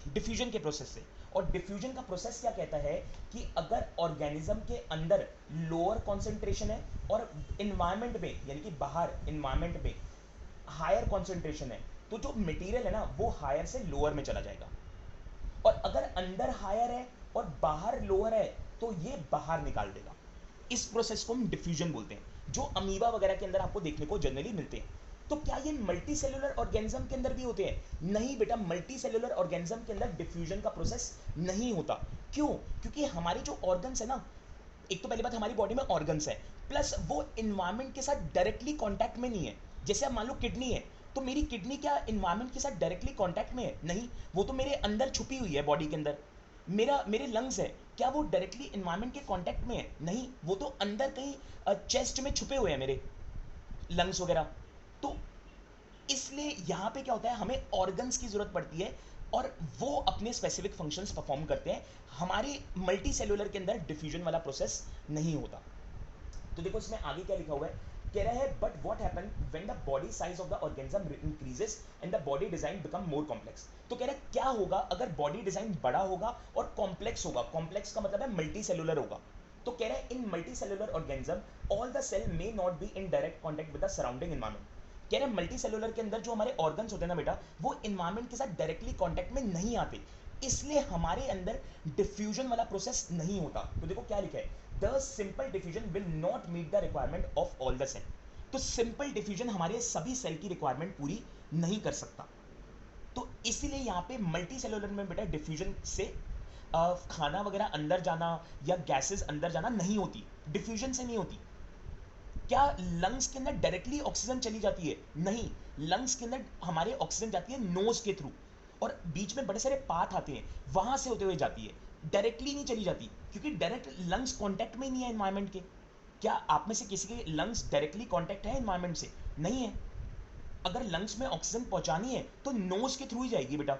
Speaker 1: डिफ्यूजन के प्रोसेस से। और डिफ्यूजन का प्रोसेस क्या कहता है कि अगर ऑर्गेनिज्म के अंदर लोअर कॉन्सेंट्रेशन है और इन्वायरमेंट में यानी कि बाहर इन्वायरमेंट में हायर कॉन्सेंट्रेशन है, तो जो मटेरियल है ना वो हायर से लोअर में चला जाएगा। और अगर अंदर हायर है और बाहर लोअर है तो ये बाहर निकाल देगा। इस प्रोसेस को हम डिफ्यूजन बोलते हैं, जो अमीबा वगैरह के अंदर आपको देखने को जनरली मिलते हैं। तो क्या ये मल्टी सेलुलर ऑर्गेनिज्म के अंदर भी होते हैं? नहीं बेटा, मल्टी सेलुलर ऑर्गेनिज्म के अंदर डिफ्यूजन का प्रोसेस नहीं होता। क्यों? क्योंकि हमारे जो ऑर्गन्स है ना, एक तो पहली बात हमारी बॉडी में ऑर्गन्स है, प्लस वो इन्वायरमेंट के साथ डायरेक्टली कांटेक्ट में नहीं है। जैसे अब मान लो किडनी है, तो मेरी किडनी क्या इन्वायरमेंट के साथ डायरेक्टली कांटेक्ट में है? नहीं, वो तो मेरे अंदर छुपी हुई है बॉडी के अंदर। मेरे लंग्स है, क्या वो डायरेक्टली इन्वायरमेंट के कांटेक्ट में है? नहीं, वो तो अंदर कहीं चेस्ट में छुपे हुए हैं मेरे लंग्स वगैरह। तो इसलिए यहाँ पे क्या होता है, हमें ऑर्गन्स की जरूरत पड़ती है और वो अपने स्पेसिफिक फंक्शंस परफॉर्म करते हैं। हमारे मल्टी सेलुलर के अंदर डिफ्यूजन वाला प्रोसेस नहीं होता। तो देखो इसमें आगे क्या लिखा हुआ है, कह रहा है but what happen when the body size of the organism increases and the body design become more complex. तो कह रहा है क्या होगा अगर बॉडी डिजाइन बड़ा होगा और कॉम्प्लेक्स होगा। कॉम्प्लेक्स का मतलब है मल्टी सेलुलर होगा। तो कह रहा है in multicellular organism all the cell may not be in direct contact with the surrounding environment. कह रहे हैं मल्टी सेलुलर के अंदर जो हमारे ऑर्गन्स होते हैं ना बेटा, वो इन्वायरमेंट के साथ डायरेक्टली कॉन्टेक्ट में नहीं आते, इसलिए हमारे अंदर डिफ्यूजन वाला प्रोसेस नहीं होता। तो देखो क्या लिखा है, the simple diffusion will not meet the requirement of all the cell. तो सिंपल डिफ्यूजन हमारे सभी सेल की रिक्वायरमेंट पूरी नहीं कर सकता। तो इसीलिए यहाँ पे मल्टी सेलुलर में बेटा डिफ्यूजन से खाना वगैरह अंदर जाना या गैसेस अंदर जाना नहीं होती, डिफ्यूजन से नहीं होती। क्या लंग्स के अंदर डायरेक्टली ऑक्सीजन चली जाती है? नहीं, लंग्स के अंदर हमारे ऑक्सीजन जाती है नोज के थ्रू, और बीच में बड़े सारे पार्ट आते हैं, वहां से होते हुए जाती है, डायरेक्टली नहीं चली जाती, क्योंकि डायरेक्ट लंग्स कांटेक्ट में ही नहीं है एनवायरनमेंट के। क्या आप में से किसी के लंग्स डायरेक्टली कांटेक्ट है एनवायरनमेंट से? नहीं है। अगर लंग्स में ऑक्सीजन पहुंचानी है तो नोज के थ्रू ही जाएगी बेटा।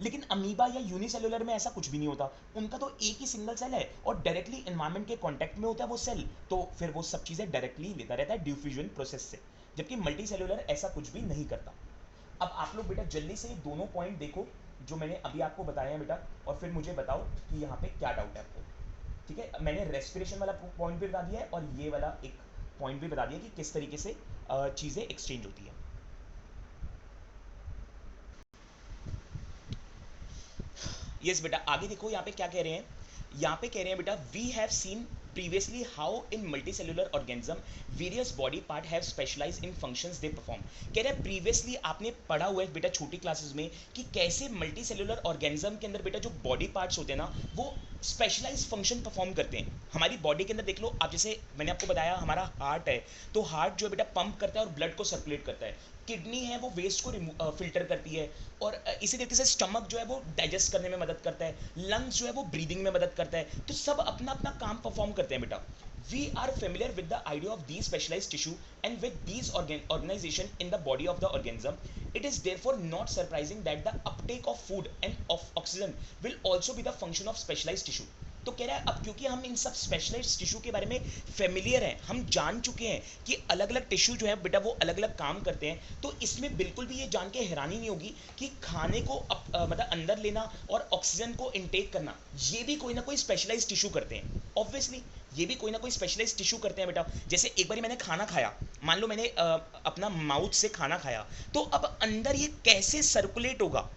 Speaker 1: लेकिन अमीबा या यूनिसेलुलर में ऐसा कुछ भी नहीं होता, उनका तो एक ही सिंगल सेल है और डायरेक्टली एनवायरनमेंट के कांटेक्ट में होता है वो सेल, तो फिर वो सब चीज़ें डायरेक्टली लेता रहता है डिफ्यूजन प्रोसेस से। जबकि मल्टी सेलुलर ऐसा कुछ भी नहीं करता। अब आप लोग बेटा जल्दी से दोनों पॉइंट देखो जो मैंने अभी आपको बताया है बेटा, और फिर मुझे बताओ कि यहाँ पे क्या डाउट है आपको। ठीक है, मैंने रेस्पिरेशन वाला पॉइंट भी बता दिया है और ये वाला एक पॉइंट भी बता दिया कि किस तरीके से चीज़ें एक्सचेंज होती है। यस बेटा, आगे देखो यहाँ पे क्या कह रहे हैं। यहाँ पे कह रहे हैं बेटा, we have seen previously how in multicellular organism various body part have specialized in functions they perform। कह रहे हैं प्रीवियसली आपने पढ़ा हुआ है बेटा छोटी क्लासेस में कि कैसे मल्टी सेलुलर ऑर्गेनिज्म के अंदर बेटा जो बॉडी पार्ट्स होते हैं ना, वो स्पेशलाइज फंक्शन परफॉर्म करते हैं। हमारी बॉडी के अंदर देख लो आप, जैसे मैंने आपको बताया हमारा हार्ट है, तो हार्ट जो है बेटा पंप करता है और ब्लड को सर्कुलेट करता है। किडनी है वो वेस्ट को फिल्टर करती है, और इसी तरीके से स्टमक जो है वो डाइजेस्ट करने में मदद करता है, लंग्स जो है वो ब्रीदिंग में मदद करता है। तो सब अपना अपना काम परफॉर्म करते हैं बेटा। We are familiar with the idea of these specialized tissue and with these organization in the body of the organism. It is therefore not surprising that the uptake of food and of oxygen will also be the function of specialized tissue। तो कह रहा है अब क्योंकि हम इन सब specialised tissue के बारे में फेमिलियर हैं, हम जान चुके हैं कि अलग अलग टिश्यू जो है बेटा वो अलग अलग काम करते हैं, तो इसमें बिल्कुल भी ये जान के हैरानी नहीं होगी कि खाने को मतलब अंदर लेना और ऑक्सीजन को इनटेक करना, ये भी कोई ना कोई स्पेशलाइज्ड टिश्यू करते हैं। ऑब्वियसली ये भी कोई ना कोई स्पेशलाइज्ड टिश्यू करते हैं बेटा। जैसे एक बार मैंने खाना खाया, मान लो मैंने अपना माउथ से खाना खाया, तो अब अंदर ये कैसे सर्कुलेट होगा,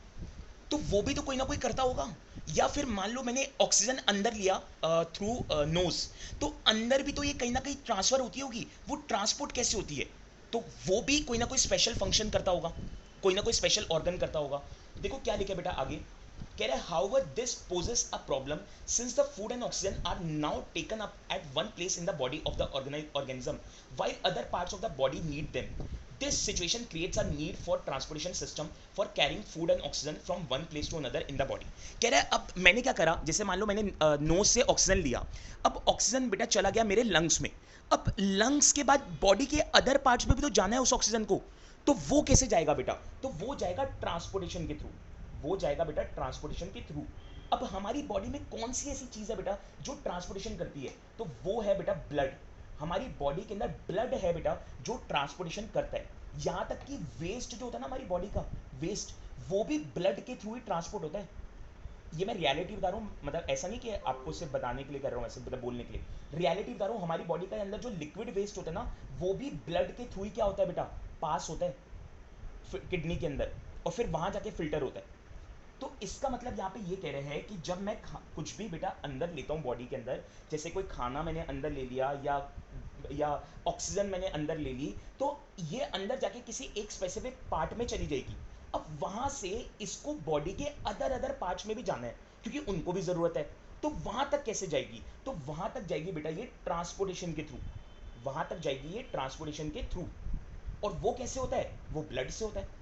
Speaker 1: तो वो भी तो कोई ना कोई करता होगा। या फिर मान लो मैंने ऑक्सीजन अंदर लिया थ्रू नोज, तो अंदर भी तो ये कहीं ना कहीं ट्रांसफर होती होगी, वो ट्रांसपोर्ट कैसे होती है, तो वो भी कोई ना कोई स्पेशल फंक्शन करता होगा, कोई ना कोई स्पेशल ऑर्गन करता होगा। देखो क्या लिखा है बेटा आगे, कह रहा है however this poses a problem since the food and oxygen are now taken up at one place in the body of the organism while other parts of the body need them. This situation creates a need for transportation system for carrying food and oxygen from one place to another in the body। कह रहा है अब मैंने क्या करा, जैसे मान लो मैंने नोज से ऑक्सीजन लिया, अब ऑक्सीजन बेटा चला गया मेरे लंग्स में, अब लंग्स के बाद बॉडी के अदर पार्ट्स में भी तो जाना है उस ऑक्सीजन को, तो वो कैसे जाएगा बेटा, तो वो जाएगा ट्रांसपोर्टेशन के थ्रू, वो जाएगा बेटा ट्रांसपोर्टेशन के थ्रू। अब हमारी बॉडी में कौन सी ऐसी चीज़ है बेटा जो ट्रांसपोर्टेशन करती है, तो वो है बेटा ब्लड। हमारी बॉडी के अंदर ब्लड है बेटा जो ट्रांसपोर्टेशन करता है। यहाँ तक कि वेस्ट जो होता है ना हमारी बॉडी का वेस्ट, वो भी ब्लड के थ्रू ही ट्रांसपोर्ट होता है। ये मैं रियलिटी बता रहा हूँ, मतलब ऐसा नहीं कि आपको सिर्फ बताने के लिए कर रहा हूँ, ऐसे मतलब बोलने के लिए रियलिटी बता रहा हूँ। हमारी बॉडी के अंदर जो लिक्विड वेस्ट होता है ना, वो भी ब्लड के थ्रू ही क्या होता है बेटा, पास होता है किडनी के अंदर, और फिर वहां जाके फिल्टर होता है। तो इसका मतलब यहाँ पे ये कह रहे हैं कि जब मैं कुछ भी बेटा अंदर लेता हूँ बॉडी के अंदर, जैसे कोई खाना मैंने अंदर ले लिया या या ऑक्सीजन मैंने अंदर ले ली, तो ये अंदर जाके किसी एक स्पेसिफिक पार्ट में चली जाएगी। अब वहां से इसको बॉडी के अदर अदर पार्ट्स में भी जाना है, क्योंकि उनको भी जरूरत है। तो वहां तक कैसे जाएगी? तो वहां तक जाएगी बेटा ये ट्रांसपोर्टेशन के थ्रू, वहां तक जाएगी ये ट्रांसपोर्टेशन के थ्रू। और वो कैसे होता है? वो ब्लड से होता है।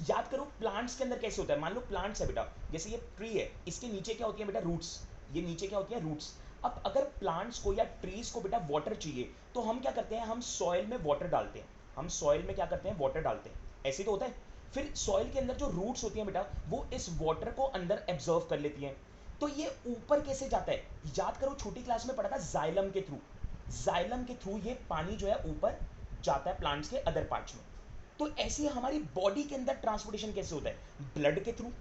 Speaker 1: याद करो प्लांट्स के अंदर कैसे होता है। मान लो प्लांट्स है बेटा, जैसे ये ट्री है, इसके नीचे क्या होती है बेटा? रूट्स। ये नीचे क्या होती है? रूट्स। अब अगर प्लांट्स को या ट्रीज को बेटा वाटर चाहिए, तो हम क्या करते हैं? हम सॉइल में वाटर डालते हैं। हम सॉइल में क्या करते हैं? वाटर डालते हैं। ऐसे तो होता है। फिर सॉइल के अंदर जो रूट्स होती हैं बेटा, वो इस वाटर को अंदर एब्जॉर्व कर लेती हैं। तो ये ऊपर कैसे जाता है? याद करो छोटी क्लास में पढ़ा था जाइलम के थ्रू। जाइलम के थ्रू ये पानी जो है ऊपर जाता है प्लांट्स के अदर पार्ट्स में। तो ऐसे ही हमारी बॉडी के अंदर ट्रांसपोर्टेशन कैसे होता है? ब्लड के थ्रू।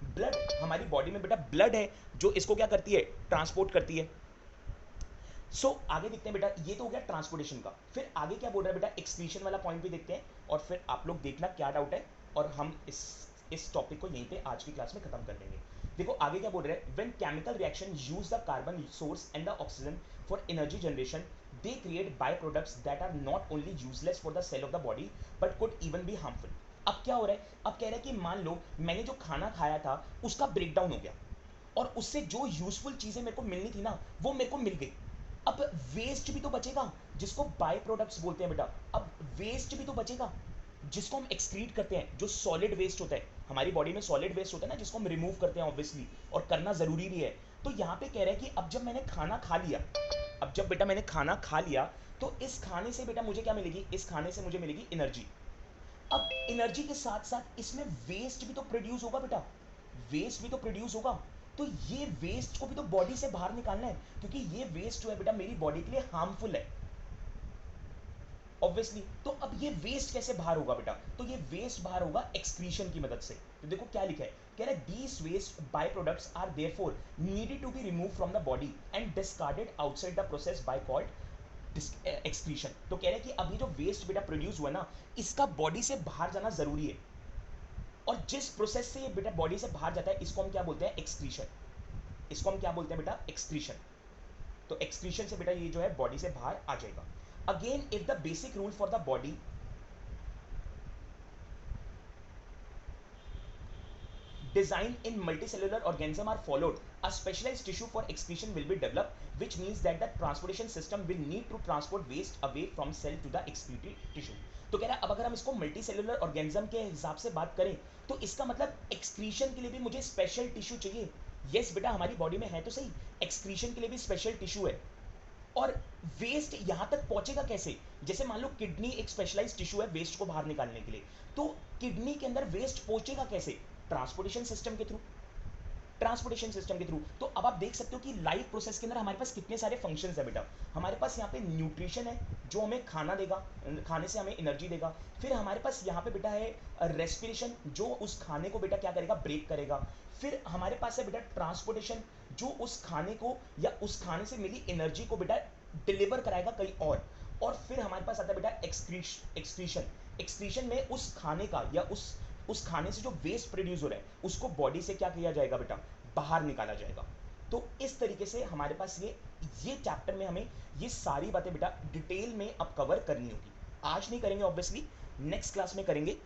Speaker 1: ब्लड, हमारी बॉडी में बेटा ब्लड है जो इसको क्या करती है? ट्रांसपोर्ट करती है। आगे देखते हैं बेटा, ये तो हो गया ट्रांसपोर्टेशन का। फिर आगे क्या बोल रहा है बेटा? एक्सक्रीशन वाला पॉइंट भी देखते हैं, और फिर आप लोग देखना क्या डाउट है, और हम इस टॉपिक को यहीं पे आज की क्लास में खत्म कर देंगे। देखो आगे क्या बोल रहे हैं, when chemical reaction use the carbon source and the oxygen for energy generation, they create by products that are not only useless for the cell of the body but could even be harmful. अब क्या हो रहा है? अब कह रहा है कि मान लो मैंने जो खाना खाया था उसका ब्रेकडाउन हो गया, और उससे जो यूजफुल चीजें मेरे को मिलनी थी ना, वो मेरे को मिल गई। अब वेस्ट भी तो बचेगा, जिसको बाय प्रोडक्ट्स बोलते हैं बेटा। अब वेस्ट भी तो बचेगा जिसको हम एक्सक्रीट करते हैं, जो सॉलिड वेस्ट होता है। हमारी बॉडी में सॉलिड वेस्ट होता है ना, जिसको हम रिमूव करते हैं ऑब्वियसली, और करना जरूरी भी है। तो यहाँ पे कह रहा है कि अब जब मैंने खाना खा लिया, अब जब बेटा मैंने खाना खा लिया, तो इस खाने से बेटा मुझे क्या मिलेगी? इस खाने से मुझे मिलेगी एनर्जी। अब एनर्जी के साथ साथ इसमें वेस्ट भी तो प्रोड्यूस होगा बेटा, वेस्ट भी तो प्रोड्यूस होगा। तो ये वेस्ट को भी तो बॉडी से बाहर निकालना है, क्योंकि ये वेस्ट जो है बेटा मेरी बॉडी के लिए हार्मफुल है ऑब्वियसली। तो अब ये वेस्ट कैसे बाहर होगा बेटा? तो ये वेस्ट बाहर होगा एक्सक्रीशन की मदद से। तो देखो क्या लिखा है, कह रहा है these waste by products are therefore needed to be remove from the body and discarded outside the process by called excretion. तो कह रहे हैं कि अभी जो वेस्ट बेटा प्रोड्यूस हुआ ना, इसका बॉडी से बाहर जाना जरूरी है। और जिस प्रोसेस से ये बेटा बॉडी से बाहर जाता है, इसको हम क्या बोलते हैं? एक्सक्रीशन। इसको हम क्या बोलते हैं बेटा? एक्सक्रीशन। तो एक्सक्रीशन से बेटा ये जो है बॉडी से बाहर आ जाएगा। Again if the basic rule for the body design in multicellular organism are followed, a specialized tissue for excretion will be developed, which means that the transportation system will need to transport waste away from cell to the excreted tissue. तो कह रहा है अब अगर हम इसको multi cellular organism के हिसाब से बात करें, तो इसका मतलब एक्सक्रीशन के लिए भी मुझे स्पेशल टिश्यू चाहिए। यस बेटा, हमारी बॉडी में है तो सही, एक्सक्रीशन के लिए भी स्पेशल टिश्यू है। और वेस्ट यहां तक पहुंचेगा कैसे? जैसे मान लो किडनी एक स्पेशलाइज्ड टिश्यू है वेस्ट को बाहर निकालने के लिए, तो किडनी के अंदर वेस्ट पहुंचेगा कैसे? ट्रांसपोर्टेशन सिस्टम के थ्रू। ट्रांसपोर्टेशन सिस्टम के थ्रू। तो अब आप देख सकते हो कि लाइफ प्रोसेस के अंदर हमारे पास कितने सारे फंक्शंस है बेटा। हमारे पास यहाँ पे न्यूट्रिशन है, जो हमें खाना देगा, खाने से हमें एनर्जी देगा। फिर हमारे पास यहाँ पे बेटा है रेस्पिरेशन, जो उस खाने को बेटा क्या करेगा? ब्रेक करेगा। फिर हमारे पास है बेटा ट्रांसपोर्टेशन, जो उस खाने को या उस खाने से मिली एनर्जी को बेटा डिलीवर कराएगा कहीं और फिर हमारे पास आता है बेटा एक्सक्रीशन। एक्सक्रीशन में उस खाने का या उस खाने से जो वेस्ट प्रोड्यूस हो रहा है, उसको बॉडी से क्या किया जाएगा बेटा? बाहर निकाला जाएगा। तो इस तरीके से हमारे पास ये चैप्टर में हमें ये सारी बातें बेटा डिटेल में अब कवर करनी होगी। आज नहीं करेंगे ऑब्वियसली, नेक्स्ट क्लास में करेंगे।